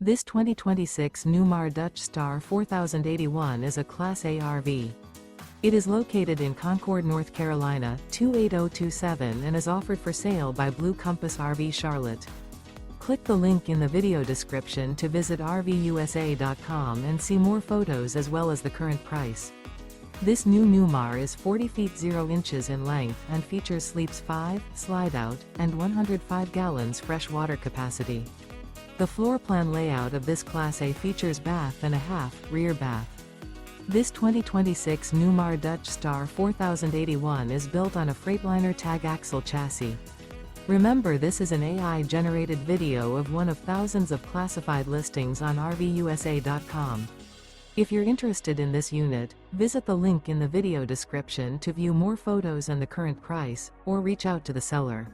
This 2026 Newmar Dutch Star 4081 is a Class A RV. It is located in Concord, North Carolina, 28027 and is offered for sale by Blue Compass RV Charlotte. Click the link in the video description to visit RVUSA.com and see more photos as well as the current price. This new Newmar is 40 feet 0 inches in length and features sleeps 5, slide-out, and 105 gallons fresh water capacity. The floor plan layout of this Class A features bath and a half, rear bath. This 2026 Newmar Dutch Star 4081 is built on a Freightliner Tag Axle chassis. Remember, this is an AI-generated video of one of thousands of classified listings on RVUSA.com. If you're interested in this unit, visit the link in the video description to view more photos and the current price, or reach out to the seller.